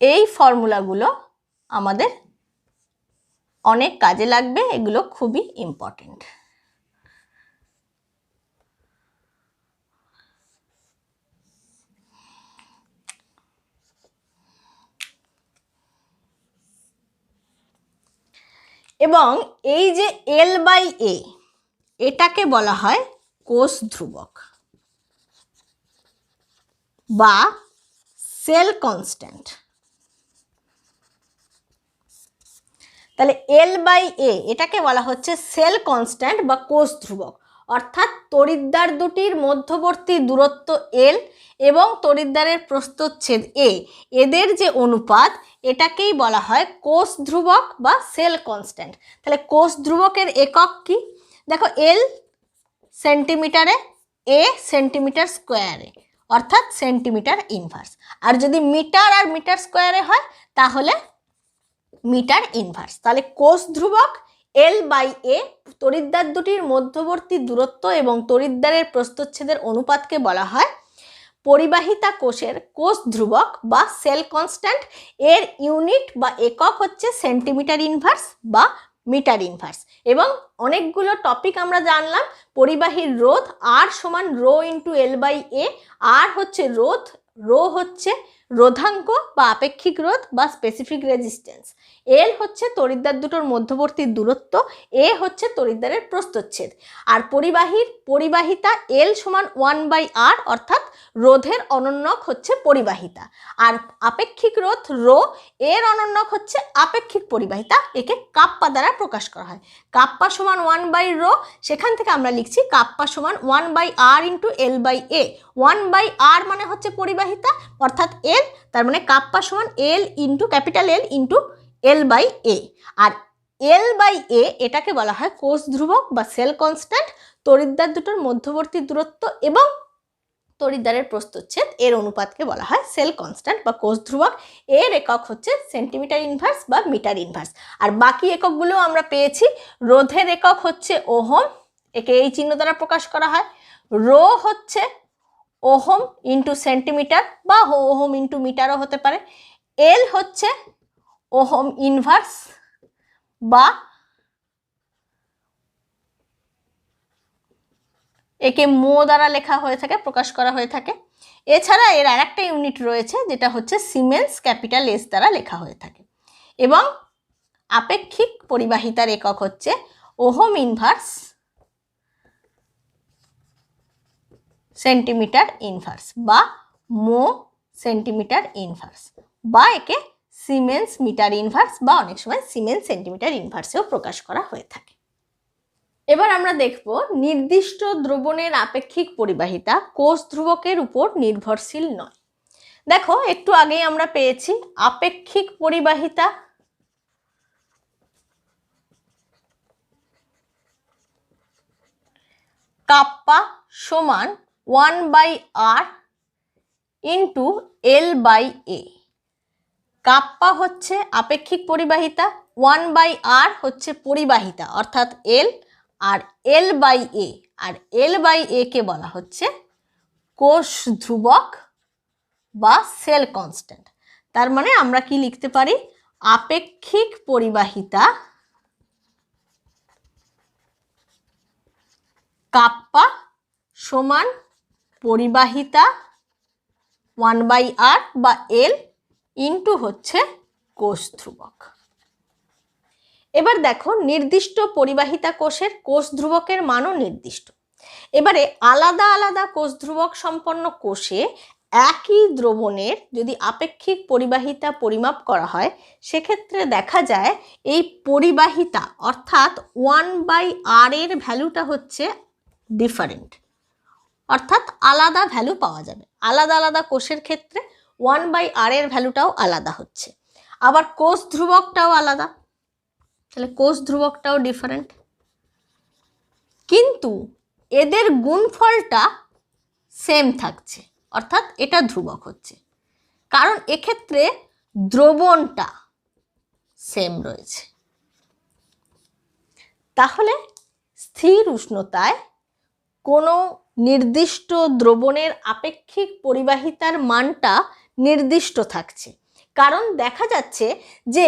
এই ফর্মুলাগুলো আমাদের অনেক কাজে লাগবে, এগুলো খুবই ইম্পর্টেন্ট। এবং এই যে L বাই A, এটাকে বলা হয় কোষ ধ্রুবক বা সেল কনস্ট্যান্ট। তাহলে L বাই A এটাকে বলা হচ্ছে সেল কনস্ট্যান্ট বা কোষ ধ্রুবক, অর্থাৎ তড়িৎদ্বার দুটির মধ্যবর্তী দূরত্ব L এবং তড়িৎদ্বারের প্রস্থচ্ছেদ A, এদের যে অনুপাত এটাকেই বলা হয় কোষ ধ্রুবক বা সেল কনস্ট্যান্ট। তাহলে কোষ ধ্রুবকের একক কি? দেখো L সেন্টিমিটারে, A সেন্টিমিটার স্কোয়ারে, অর্থাৎ সেন্টিমিটার ইনভার্স। আর যদি মিটার আর মিটার স্কোয়ারে হয় তাহলে মিটার ইনভার্স। তাহলে কোষ ধ্রুবক L বাই A তড়িৎদ্বার দুটির মধ্যবর্তী দূরত্ব এবং তড়িৎদ্বারের প্রস্থচ্ছেদের অনুপাতকে বলা হয় পরিবাহিতা কোষের কোষ ধ্রুবক বা সেল কনস্ট্যান্ট। এর ইউনিট বা একক হচ্ছে সেন্টিমিটার ইনভার্স বা মিটার ইনভার্স। এবং অনেকগুলো টপিক আমরা জানলাম। পরিবাহীর রোধ R সমান rho into L by A। R হচ্ছে রোধ, রো হচ্ছে রোধাঙ্ক বা আপেক্ষিক রোধ বা স্পেসিফিক রেজিস্ট্যান্স। এল হচ্ছে তড়িৎদ্বার দুটোর মধ্যবর্তী দূরত্ব, এ হচ্ছে তড়িৎদ্বারের প্রস্থচ্ছেদ। আর পরিবাহিতা এল সমান 1/r, অর্থাৎ রোধের অনন্যক হচ্ছে পরিবাহিতা। আর আপেক্ষিক রোধ রো, এর অনন্যক হচ্ছে আপেক্ষিক পরিবাহিতা, একে কাপ্পা দ্বারা প্রকাশ করা হয়। কাপ্পা সমান 1/ρ, সেখান থেকে আমরা লিখছি কাপ্পা সমান 1/r ইন্টু L/A। 1/r মানে হচ্ছে পরিবাহিতা অর্থাৎ এল, তার মানে কাপ্পা সমান L into capital L into L/A। আর L/A এটাকে বলা হয় কোষ ধ্রুবক বা সেল কনস্ট্যান্ট। তড়িৎদ্বার দুটোর মধ্যবর্তী দূরত্ব এবং তড়িৎদ্বারের প্রস্থচ্ছেদ এর অনুপাতকে বলা হয় সেল কনস্ট্যান্ট বা কোষ ধ্রুবক। এর একক হচ্ছে সেন্টিমিটার ইনভার্স বা মিটার ইনভার্স। আর বাকি এককগুলো আমরা পেয়েছি। রোধের একক হচ্ছে ওহম, একে এই চিহ্ন দ্বারা প্রকাশ করা হয়। রো হচ্ছে ওহম ইন্টু সেন্টিমিটার বা ওহম ইন্টু মিটারও হতে পারে। এল হচ্ছে ওহম ইনভার্স বা একে মো দ্বারা লেখা হয়ে থাকে, প্রকাশ করা হয়ে থাকে। এছাড়া এর আরেকটা ইউনিট রয়েছে যেটা হচ্ছে সিমেন্স ক্যাপিটাল এস দ্বারা লেখা হয়ে থাকে। এবং আপেক্ষিক পরিবাহিতার একক হচ্ছে ওহম ইনভার্স সেন্টিমিটার ইনভার্স বা মো সেন্টিমিটার ইনভার্স, বা একে সিমেন্স মিটার ইনভার্স বা অনেক সময় সিমেন্স সেন্টিমিটার ইনভার্সেও প্রকাশ করা হয়ে থাকে। এবার আমরা দেখব নির্দিষ্ট দ্রবণের আপেক্ষিক পরিবাহিতা কোষ ধ্রুবকের উপর নির্ভরশীল নয়। দেখো একটু আগেই আমরা পেয়েছি আপেক্ষিক পরিবাহিতা কাপ্পা সমান 1/r ইন্টু L/A। কাপ্পা হচ্ছে আপেক্ষিক পরিবাহিতা, 1/r হচ্ছে পরিবাহিতা অর্থাৎ এল, আর L/A, আর L/A কে বলা হচ্ছে কোষ ধ্রুবক বা সেল কনস্ট্যান্ট। তার মানে আমরা কি লিখতে পারি, আপেক্ষিক পরিবাহিতা কাপ্পা সমান পরিবাহিতা 1/r বা এল ইন্টু হচ্ছে কোষ ধ্রুবক। এবার দেখো নির্দিষ্ট পরিবাহিতা কোষের কোষ ধ্রুবকের মানও নির্দিষ্ট। এবারে আলাদা আলাদা কোষ ধ্রুবক সম্পন্ন কোষে একই দ্রবণের যদি আপেক্ষিক পরিবাহিতা পরিমাপ করা হয় সেক্ষেত্রে দেখা যায় এই পরিবাহিতা অর্থাৎ 1/r এর ভ্যালুটা হচ্ছে ডিফারেন্ট, অর্থাৎ আলাদা ভ্যালু পাওয়া যাবে। আলাদা আলাদা কোষের ক্ষেত্রে 1/r এর ভ্যালুটাও আলাদা হচ্ছে, আবার কোষ ধ্রুবকটাও আলাদা, তাহলে কোষ ধ্রুবকটাও ডিফারেন্ট, কিন্তু এদের গুণফলটা সেম থাকছে, অর্থাৎ এটা ধ্রুবক হচ্ছে, কারণ এক্ষেত্রে দ্রবণটা সেম রয়েছে। তাহলে স্থির উষ্ণতায় কোনো নির্দিষ্ট দ্রবণের আপেক্ষিক পরিবাহিতার মানটা নির্দিষ্ট থাকছে, কারণ দেখা যাচ্ছে যে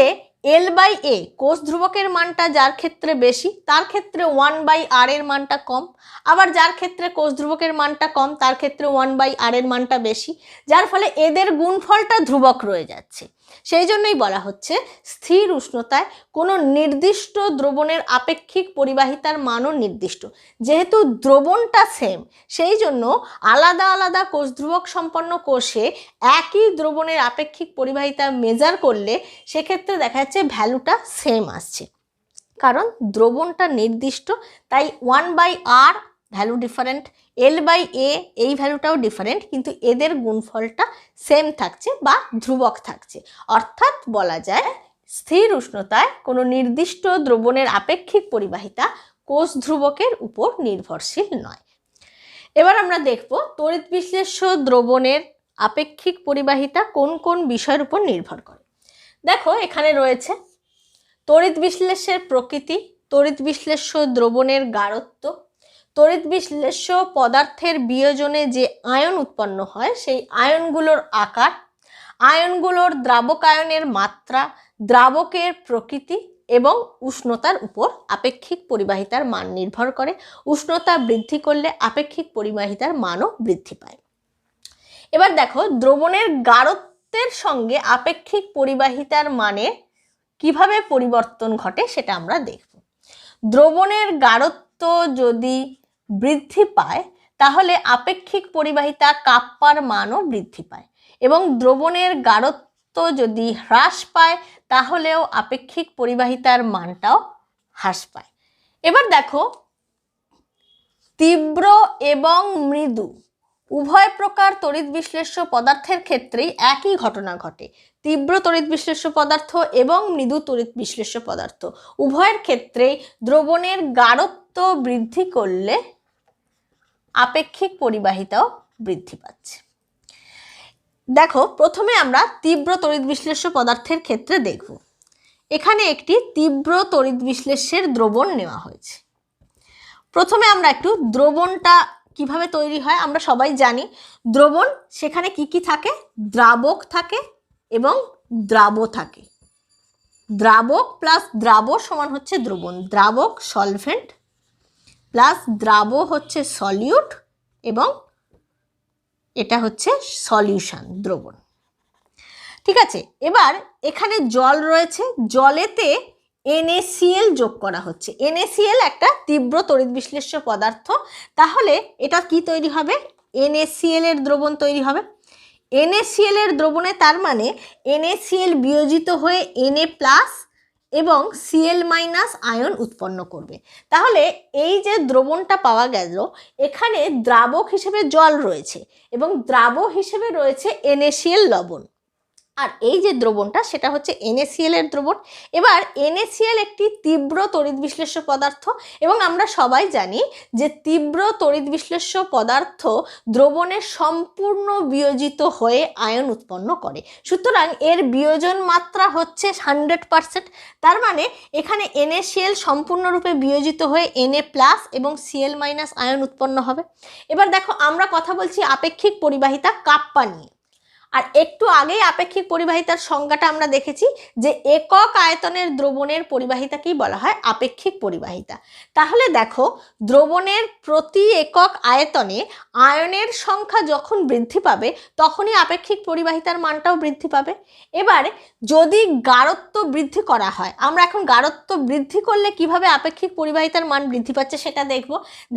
L/A কোষ ধ্রুবকের মানটা যার ক্ষেত্রে বেশি তার ক্ষেত্রে 1/r এর মানটা কম, আবার যার ক্ষেত্রে কোষ ধ্রুবকের মানটা কম তার ক্ষেত্রে 1/r এর মানটা বেশি, যার ফলে এদের গুণফলটা ধ্রুবক রয়ে যাচ্ছে। সেই জন্যই বলা হচ্ছে স্থির উষ্ণতায় কোনো নির্দিষ্ট দ্রবণের আপেক্ষিক পরিবাহিতার মানও নির্দিষ্ট। যেহেতু দ্রবণটা সেম সেই জন্য আলাদা আলাদা কোষ ধ্রুবক সম্পন্ন কোষে একই দ্রবণের আপেক্ষিক পরিবাহিতা মেজার করলে সেক্ষেত্রে দেখা যাচ্ছে ভ্যালুটা সেম আসছে, কারণ দ্রবণটা নির্দিষ্ট, তাই 1/r ভ্যালু ডিফারেন্ট, L/A এই ভ্যালুটাও ডিফারেন্ট, কিন্তু এদের গুণফলটা সেম থাকছে বা ধ্রুবক থাকছে। অর্থাৎ বলা যায় স্থির উষ্ণতায় কোনো নির্দিষ্ট দ্রবণের আপেক্ষিক পরিবাহিতা কোষ ধ্রুবকের উপর নির্ভরশীল নয়। এবার আমরা দেখব তড়িৎ বিশ্লেষ্য দ্রবণের আপেক্ষিক পরিবাহিতা কোন কোন বিষয়ের উপর নির্ভর করে। দেখো এখানে রয়েছে তড়িৎ বিশ্লেষ্যের প্রকৃতি, তড়িৎ বিশ্লেষ্য দ্রবণের গাঢ়ত্ব, তড়িৎ বিশ্লেষ্য পদার্থের বিয়োজনে যে আয়ন উৎপন্ন হয় সেই আয়নগুলোর আকার, আয়নগুলোর দ্রাবকায়নের মাত্রা, দ্রাবকের প্রকৃতি এবং উষ্ণতার উপর আপেক্ষিক পরিবাহিতার মান নির্ভর করে। উষ্ণতা বৃদ্ধি করলে আপেক্ষিক পরিবাহিতার মানও বৃদ্ধি পায়। এবার দেখো দ্রবণের গাঢ়ত্ব গাঢ়ত্বের সঙ্গে আপেক্ষিক পরিবাহিতার মানে কিভাবে পরিবর্তন ঘটে সেটা আমরা দেখব। দ্রবণের গাঢ়ত্ব যদি বৃদ্ধি পায় তাহলে আপেক্ষিক পরিবাহিতা কাপ্পার মানও বৃদ্ধি পায়, এবং দ্রবণের গাঢ়ত্ব যদি হ্রাস পায় তাহলেও আপেক্ষিক পরিবাহিতার মানটাও হ্রাস পায়। এবার দেখো, তীব্র এবং মৃদু উভয় প্রকার তড়িৎ বিশ্লেষ্য পদার্থের ক্ষেত্রেই একই ঘটনা ঘটে। তীব্র তড়িৎ বিশ্লেষ্য পদার্থ এবং মৃদু তড়িৎ বিশ্লেষ্য পদার্থ উভয়ের ক্ষেত্রেই দ্রবণের গাঢ়ত্ব বৃদ্ধি করলে আপেক্ষিক পরিবাহিতাও বৃদ্ধি পাচ্ছে। দেখো, প্রথমে আমরা তীব্র তড়িৎ বিশ্লেষ্য পদার্থের ক্ষেত্রে দেখব। এখানে একটি তীব্র তড়িৎ বিশ্লেষ্যের দ্রবণ নেওয়া হয়েছে। প্রথমে আমরা একটু দ্রবণটা কিভাবে তৈরি হয় আমরা সবাই জানি। দ্রবণ সেখানে কি কি থাকে? দ্রাবক থাকে এবং দ্রাব্য থাকে। দ্রাবক প্লাস দ্রাব্য সমান হচ্ছে দ্রবণ। দ্রাবক সলভেন্ট প্লাস দ্রাব্য হচ্ছে সলিউট এবং এটা হচ্ছে সলিউশন, দ্রবণ। ঠিক আছে, এবার এখানে জল রয়েছে, জলেতে NaCl যোগ করা হচ্ছে। NaCl একটা তীব্র তড়িৎ বিশ্লেষ্য পদার্থ, তাহলে এটা কি তৈরি হবে? NaCl এর দ্রবণ তৈরি হবে। NaCl এর দ্রবণে তার মানে NaCl বিয়োজিত হয়ে Na+ এবং Cl- আয়ন উৎপন্ন করবে। তাহলে এই যে দ্রবণটা পাওয়া গেল, এখানে দ্রাবক হিসেবে জল রয়েছে এবং দ্রাব্য হিসেবে রয়েছে NaCl লবণ, আর এই যে দ্রবণটা সেটা হচ্ছে NaCl এর দ্রবণ। এবার NaCl একটি তীব্র তড়িৎ বিশ্লেষ্য পদার্থ, এবং আমরা সবাই জানি যে তীব্র তড়িৎ বিশ্লেষ্য পদার্থ দ্রবণের সম্পূর্ণ বিয়োজিত হয়ে আয়ন উৎপন্ন করে। সুতরাং এর বিয়োজন মাত্রা হচ্ছে 100%। তার মানে এখানে NaCl সম্পূর্ণরূপে বিয়োজিত হয়ে Na+ এবং Cl- আয়ন উৎপন্ন হবে। এবার দেখো, আমরা কথা বলছি আপেক্ষিক পরিবাহিতা কাপ্পা নিয়ে, আর একটু আগেই আপেক্ষিক পরিবাহিতার সংজ্ঞাটা আমরা দেখেছি যে একক আয়তনের দ্রবণের পরিবাহিতাকেই বলা হয় আপেক্ষিক পরিবাহিতা। তাহলে দেখো, দ্রবণের প্রতি একক আয়তনে আয়নের সংখ্যা যখন বৃদ্ধি পাবে তখনই আপেক্ষিক পরিবাহিতার মানটাও বৃদ্ধি পাবে। এবারে যদি গাঢ়ত্ব বৃদ্ধি করা হয়, আমরা এখন গাঢ়ত্ব বৃদ্ধি করলে কিভাবে আপেক্ষিক পরিবাহিতার মান বৃদ্ধি পাচ্ছে সেটা দেখব।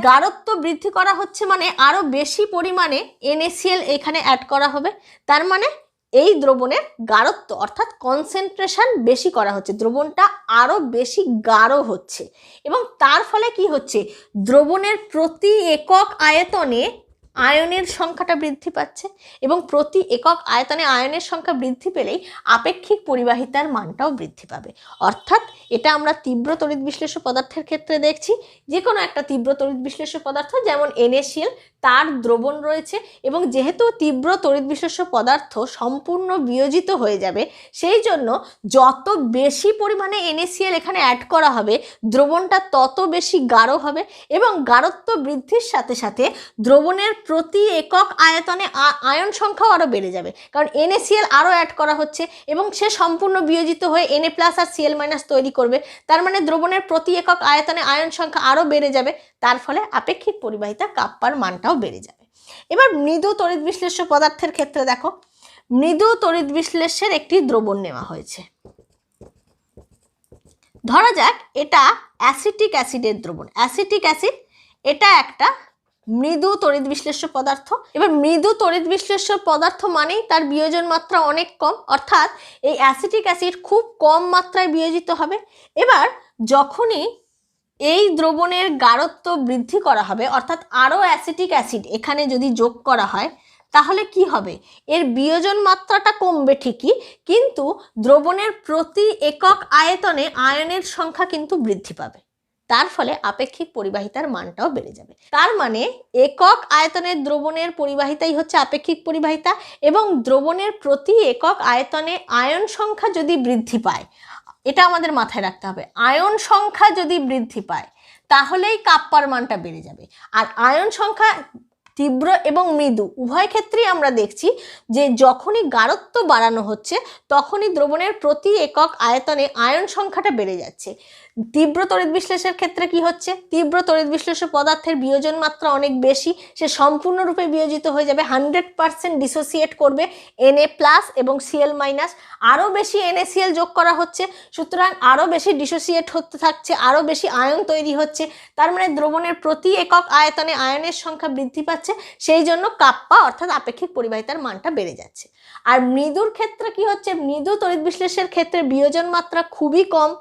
গাঢ়ত্ব বৃদ্ধি করা হচ্ছে মানে আরো বেশি পরিমাণে NaCl এখানে অ্যাড করা হবে, তার মানে এই দ্রবণের গাঢ়ত্ব অর্থাৎ কনসেন্ট্রেশন বেশি করা হচ্ছে, দ্রবণটা আরো বেশি গাঢ় হচ্ছে, এবং তার ফলে কি হচ্ছে? দ্রবণের প্রতি একক আয়তনে আয়নের সংখ্যাটা বৃদ্ধি পাচ্ছে, এবং প্রতি একক আয়তনে আয়নের সংখ্যা বৃদ্ধি পেলেই আপেক্ষিক পরিবাহিতার মানটাও বৃদ্ধি পাবে। অর্থাৎ এটা আমরা তীব্র তড়িৎ বিশ্লেষ্য পদার্থের ক্ষেত্রে দেখছি। যে কোনো একটা তীব্র তড়িৎ বিশ্লেষ্য পদার্থ যেমন NaCl, তার দ্রবণ রয়েছে, এবং যেহেতু তীব্র তড়িৎ বিশ্লেষ্য পদার্থ সম্পূর্ণ বিয়োজিত হয়ে যাবে, সেই জন্য যত বেশি পরিমাণে NaCl এখানে অ্যাড করা হবে দ্রবণটা তত বেশি গাঢ় হবে, এবং গাঢ়ত্ব বৃদ্ধির সাথে সাথে দ্রবণের প্রতি একক আয়তনে আয়ন সংখ্যাও আরও বেড়ে যাবে, কারণ NaCl আরও অ্যাড করা হচ্ছে এবং সে সম্পূর্ণ বিয়োজিত হয়ে Na+ আর Cl- তৈরি করবে। তার মানে দ্রবণের প্রতি একক আয়তনে আয়ন সংখ্যা আরও বেড়ে যাবে, তার ফলে আপেক্ষিক পরিবাহিতা কাপ্পার মানটাও বেড়ে যাবে। এবার মৃদু তড়িৎ বিশ্লেষ্য পদার্থের ক্ষেত্রে দেখো, মৃদু তড়িৎ বিশ্লেষ্যের একটি দ্রবণ নেওয়া হয়েছে। ধরা যাক এটা অ্যাসিটিক অ্যাসিডের দ্রবণ। অ্যাসিটিক অ্যাসিড এটা একটা মৃদু তড়িৎ বিশ্লেষ্য পদার্থ। এবার মৃদু তড়িৎ বিশ্লেষ্য পদার্থ মানেই তার বিয়োজন মাত্রা অনেক কম, অর্থাৎ এই অ্যাসিটিক অ্যাসিড খুব কম মাত্রায় বিয়োজিত হবে। এবার যখনই এই দ্রবণের গাঢ়ত্ব বৃদ্ধি করা হবে, অর্থাৎ আরও অ্যাসিটিক অ্যাসিড এখানে যদি যোগ করা হয়, তাহলে কি হবে? এর বিয়োজন মাত্রাটা কমবে ঠিকই, কিন্তু দ্রবণের প্রতি একক আয়তনে আয়নের সংখ্যা কিন্তু বৃদ্ধি পাবে, তার ফলে আপেক্ষিক পরিবাহিতার মানটাও বেড়ে যাবে। তার মানে একক আয়তনের দ্রবণের পরিবাহিতাই হচ্ছে আপেক্ষিক পরিবাহিতা, এবং দ্রবণের প্রতি একক আয়তনে আয়ন সংখ্যা যদি বৃদ্ধি পায়, এটা আমাদের মাথায় রাখতে হবে, আয়ন সংখ্যা যদি বৃদ্ধি পায় তাহলেই কাপ্পার মানটা বেড়ে যাবে। আর আয়ন সংখ্যা তীব্র এবং মৃদু উভয় ক্ষেত্রেই আমরা দেখছি যে যখনই গাঢ়ত্ব বাড়ানো হচ্ছে তখনই দ্রবণের প্রতি একক আয়তনে আয়ন সংখ্যাটা বেড়ে যাচ্ছে। তীব্র তড়িৎ বিশ্লেষের ক্ষেত্রে কি হচ্ছে, তীব্র তড়িৎ বিশ্লেষ্য পদার্থের বিয়োজন মাত্রা অনেক বেশি, সে সম্পূর্ণরূপে বিয়োজিত হয়ে যাবে, 100% ডিসোসিয়েট করবে Na+ এবং Cl-, আরও বেশি NaCl যোগ করা হচ্ছে, সুতরাং আরও বেশি ডিসোসিয়েট হতে থাকছে, আরও বেশি আয়ন তৈরি হচ্ছে, তার মানে দ্রবণের প্রতি একক আয়তনে আয়নের সংখ্যা বৃদ্ধি পাচ্ছে, সেই জন্য কাপ্পা অর্থাৎ আপেক্ষিক পরিবাহিতার মানটা বেড়ে যাচ্ছে। আর মৃদুর ক্ষেত্রে কি হচ্ছে, মৃদু তড়িৎ বিশ্লেষের ক্ষেত্রে বিয়োজন মাত্রা খুবই কম,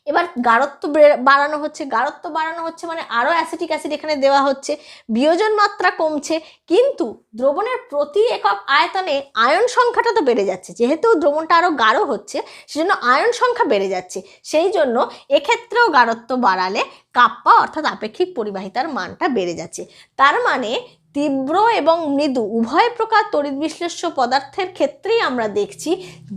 এবার গাঢ়ত্ব বাড়ানো হচ্ছে, গাঢ়ত্ব বাড়ানো হচ্ছে মানে আরও অ্যাসিটিক অ্যাসিড এখানে দেওয়া হচ্ছে, বিয়োজন মাত্রা কমছে, কিন্তু দ্রবণের প্রতি একক আয়তনে আয়ন সংখ্যাটা তো বেড়ে যাচ্ছে, যেহেতু দ্রবণটা আরও গাঢ় হচ্ছে সেজন্য আয়ন সংখ্যা বেড়ে যাচ্ছে, সেই জন্য এক্ষেত্রেও গাঢ়ত্ব বাড়ালে কাপ্পা অর্থাৎ আপেক্ষিক পরিবাহিতার মানটা বেড়ে যাচ্ছে। তার মানে তীব্র এবং মৃদু উভয় প্রকার তড়িৎ বিশ্লেষ্য পদার্থের ক্ষেত্রেই আমরা দেখছি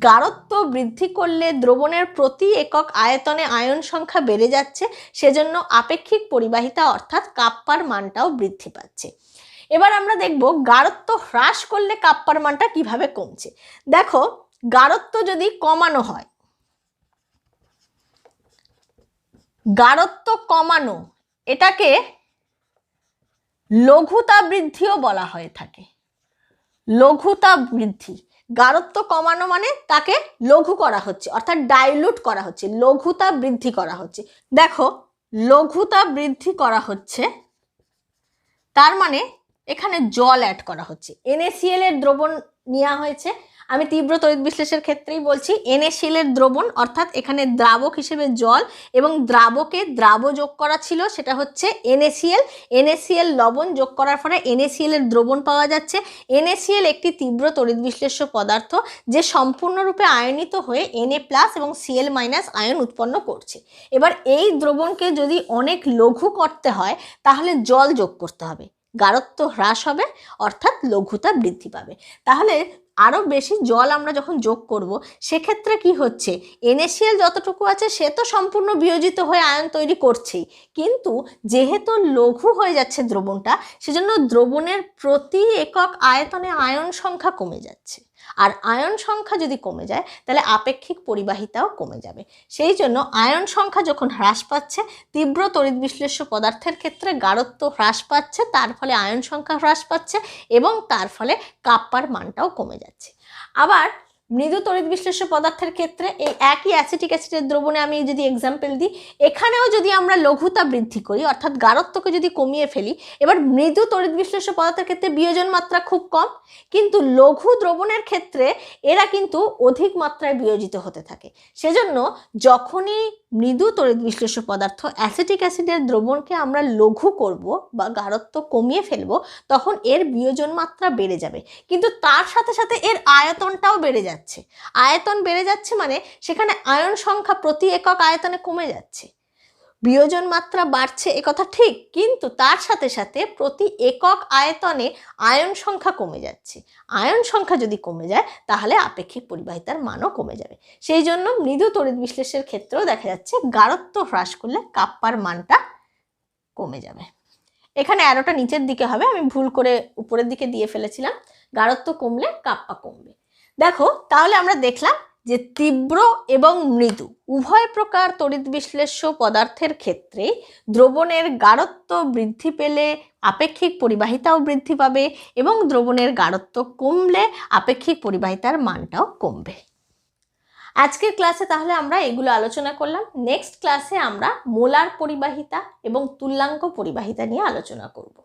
গাঢ়ত্ব বৃদ্ধি করলে দ্রবণের প্রতি একক আয়তনে আয়ন সংখ্যা বেড়ে যাচ্ছে, সেজন্য আপেক্ষিক পরিবাহিতা অর্থাৎ কাপ্পার মানটাও বৃদ্ধি পাচ্ছে। এবার আমরা দেখব গাঢ়ত্ব হ্রাস করলে কাপ্পার মানটা কিভাবে কমছে। দেখো, গাঢ়ত্ব যদি কমানো হয়, গাঢ়ত্ব কমানো এটাকে লঘুতা বৃদ্ধিও বলা হয়ে থাকে। লঘুতা বৃদ্ধি, গাঢ়ত্ব কমানো মানে তাকে লঘু করা হচ্ছে অর্থাৎ ডাইলুট করা হচ্ছে, লঘুতা বৃদ্ধি করা হচ্ছে। দেখো, লঘুতা বৃদ্ধি করা হচ্ছে তার মানে এখানে জল অ্যাড করা হচ্ছে, NaCl এর দ্রবণ নেওয়া হয়েছে, আমি তীব্র তড়িৎ বিশ্লেষের ক্ষেত্রেই বলছি, NaCl এর দ্রবণ অর্থাৎ এখানে দ্রাবক হিসেবে জল এবং দ্রাবকে দ্রাব যোগ করা ছিল, সেটা হচ্ছে NaCl লবণ যোগ করার ফলে NaCl এর দ্রবণ পাওয়া যাচ্ছে। NaCl একটি তীব্র তড়িৎ বিশ্লেষ্য পদার্থ যে সম্পূর্ণরূপে আয়নিত হয়ে Na+ এবং Cl- আয়ন উৎপন্ন করছে। এবার এই দ্রবণকে যদি অনেক লঘু করতে হয় তাহলে জল যোগ করতে হবে, গাঢ়ত্ব হ্রাস হবে অর্থাৎ লঘুতা বৃদ্ধি পাবে। তাহলে আরও বেশি জল আমরা যখন যোগ করব সেক্ষেত্রে কি হচ্ছে, NaCl যতটুকু আছে সে তো সম্পূর্ণ বিয়োজিত হয়ে আয়ন তৈরি করছেই, কিন্তু যেহেতু লঘু হয়ে যাচ্ছে দ্রবণটা, সেজন্য দ্রবণের প্রতি একক আয়তনে আয়ন সংখ্যা কমে যাচ্ছে, আর আয়ন সংখ্যা যদি কমে যায় তাহলে আপেক্ষিক পরিবাহিতাও কমে যাবে। সেই জন্য আয়ন সংখ্যা যখন হ্রাস পাচ্ছে, তীব্র তড়িৎ বিশ্লেষ্য পদার্থের ক্ষেত্রে গাঢ়ত্ব হ্রাস পাচ্ছে, তার ফলে আয়ন সংখ্যা হ্রাস পাচ্ছে এবং তার ফলে কাপ্পার মানটাও কমে যাচ্ছে। আবার মৃদু তড়িৎ বিশ্লেষ্য পদার্থের ক্ষেত্রে এই একই অ্যাসিটিক অ্যাসিডের দ্রবণে আমি যদি এক্সাম্পল দিই, এখানেও যদি আমরা লঘুতা বৃদ্ধি করি অর্থাৎ গাঢ়ত্বকে যদি কমিয়ে ফেলি, এবার মৃদু তড়িৎ বিশ্লেষ্য পদার্থের ক্ষেত্রে বিয়োজন মাত্রা খুব কম, কিন্তু লঘু দ্রবণের ক্ষেত্রে এরা কিন্তু অধিক মাত্রায় বিয়োজিত হতে থাকে। সেজন্য যখনই মৃদু তড়িৎ বিশ্লেষ্য পদার্থ অ্যাসিটিক অ্যাসিডের দ্রবণকে আমরা লঘু করব বা গাঢ়ত্ব কমিয়ে ফেলব, তখন এর বিয়োজন মাত্রা বেড়ে যাবে, কিন্তু তার সাথে সাথে এর আয়তনটাও বেড়ে যাচ্ছে। আয়তন বেড়ে যাচ্ছে মানে সেখানে আয়ন সংখ্যা প্রতি একক আয়তনে কমে যাচ্ছে, বিয়োজন মাত্রা বাড়ছে একথা ঠিক, কিন্তু তার সাথে সাথে প্রতি একক আয়তনে আয়ন সংখ্যা কমে যাচ্ছে। আয়ন সংখ্যা যদি কমে যায় তাহলে আপেক্ষিক পরিবাহিতার মানও কমে যাবে। সেই জন্য মৃদু তড়িৎ বিশ্লেষের ক্ষেত্রেও দেখা যাচ্ছে গাঢ়ত্ব হ্রাস করলে কাপ্পার মানটা কমে যাবে। এখানে অ্যারোটা নিচের দিকে হবে, আমি ভুল করে উপরের দিকে দিয়ে ফেলেছিলাম, গাঢ়ত্ব কমলে কাপ্পা কমবে। দেখো, তাহলে আমরা দেখলাম যে তীব্র এবং মৃদু উভয় প্রকার তড়িৎ বিশ্লেষ্য পদার্থের ক্ষেত্রে দ্রবণের গাঢ়ত্ব বৃদ্ধি পেলে আপেক্ষিক পরিবাহিতাও বৃদ্ধি পাবে এবং দ্রবণের গাঢ়ত্ব কমলে আপেক্ষিক পরিবাহিতার মানটাও কমবে। আজকের ক্লাসে তাহলে আমরা এগুলো আলোচনা করলাম। নেক্সট ক্লাসে আমরা মোলার পরিবাহিতা এবং তুল্যাঙ্ক পরিবাহিতা নিয়ে আলোচনা করব।